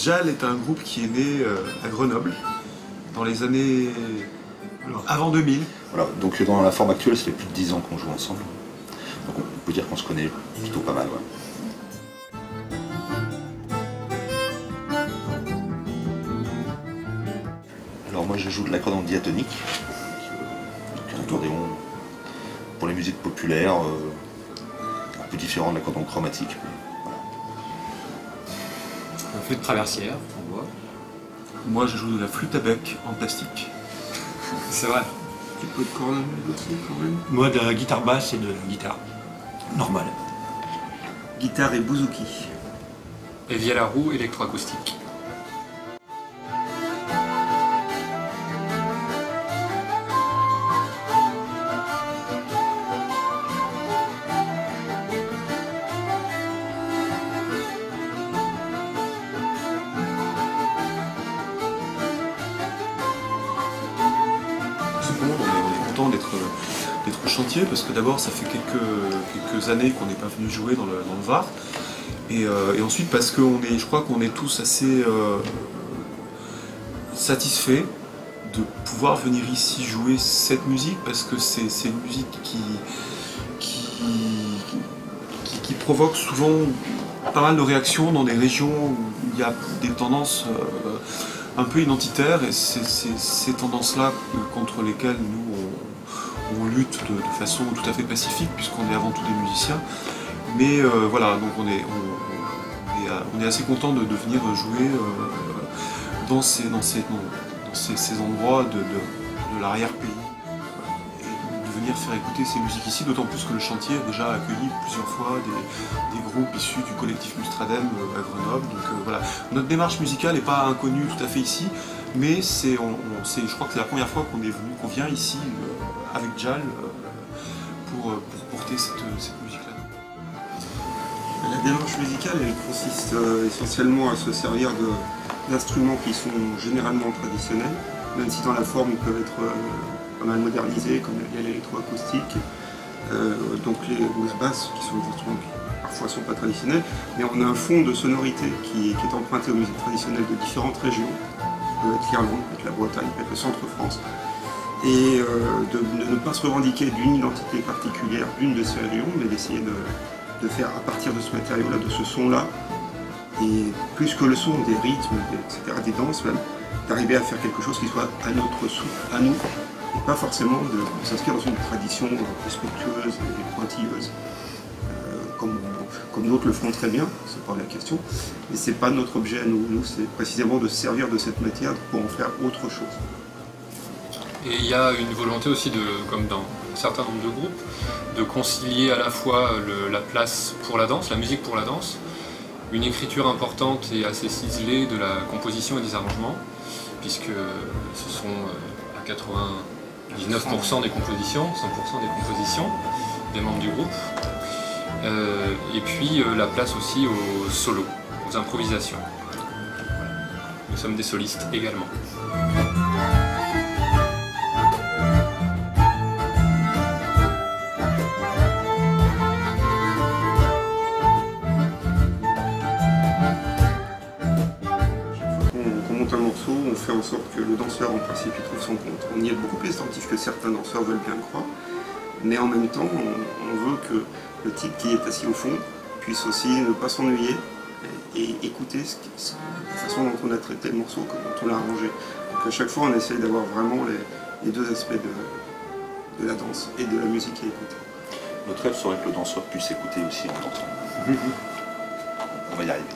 JAL est un groupe qui est né à Grenoble dans les années avant 2000. Voilà, donc dans la forme actuelle, ça fait plus de 10 ans qu'on joue ensemble. Donc on peut dire qu'on se connaît plutôt pas mal. Ouais. Alors moi je joue de l'accordéon diatonique, donc un accordéon pour les musiques populaires, un peu différent de l'accordéon chromatique. Voilà. Un flûte traversière, on voit. Moi je joue de la flûte à bec en plastique. C'est vrai. Un petit peu de cornemuse aussi quand même. Moi de la guitare basse et de la guitare normale. Guitare et bouzouki. Et via la roue électroacoustique. On est content d'être au chantier parce que d'abord ça fait quelques années qu'on n'est pas venu jouer dans le Var et ensuite parce que je crois qu'on est tous assez satisfaits de pouvoir venir ici jouer cette musique parce que c'est une musique qui provoque souvent pas mal de réactions dans des régions où il y a des tendances un peu identitaires et c'est ces tendances-là contre lesquelles nous on lutte de façon tout à fait pacifique puisqu'on est avant tout des musiciens. Mais voilà, donc on est assez content de venir jouer dans ces endroits de l'arrière-pays et de venir faire écouter ces musiques ici, d'autant plus que le chantier a déjà accueilli plusieurs fois des groupes issus du collectif Mustradem à Grenoble. Donc voilà, notre démarche musicale n'est pas inconnue tout à fait ici, mais je crois que c'est la première fois qu'on vient ici avec JAL pour porter cette musique-là. La démarche musicale, elle consiste essentiellement à se servir d'instruments qui sont généralement traditionnels, même si dans la forme ils peuvent être pas mal modernisés, comme l'électroacoustique, donc les basses qui sont des instruments qui parfois ne sont pas traditionnels, mais on a un fond de sonorité qui est emprunté aux musiques traditionnelles de différentes régions, ça peut être l'Irlande, ça peut être la Bretagne, ça peut être le centre-France, et de ne pas se revendiquer d'une identité particulière d'une de ces régions, mais d'essayer de faire à partir de ce matériau-là, de ce son-là, et plus que le son, des rythmes, etc., des danses même, d'arriver à faire quelque chose qui soit à notre souffle, à nous, et pas forcément de s'inscrire dans une tradition respectueuse et pointilleuse, comme d'autres le font très bien, c'est pas la question, mais c'est pas notre objet à nous. Nous, c'est précisément de se servir de cette matière pour en faire autre chose. Et il y a une volonté aussi, comme dans un certain nombre de groupes, de concilier à la fois la place pour la danse, la musique pour la danse, une écriture importante et assez ciselée de la composition et des arrangements, puisque ce sont à 99% des compositions, 100% des compositions des membres du groupe, et puis la place aussi aux solos, aux improvisations. Voilà. Nous sommes des solistes également. On fait en sorte que le danseur en principe il trouve son compte. On y est beaucoup plus attentif que certains danseurs veulent bien le croire, mais en même temps on veut que le type qui est assis au fond puisse aussi ne pas s'ennuyer et écouter la façon dont on a traité le morceau, dont on l'a arrangé. Donc à chaque fois on essaye d'avoir vraiment les deux aspects de la danse et de la musique à écouter. Notre rêve serait que le danseur puisse écouter aussi en dansant. On va y arriver.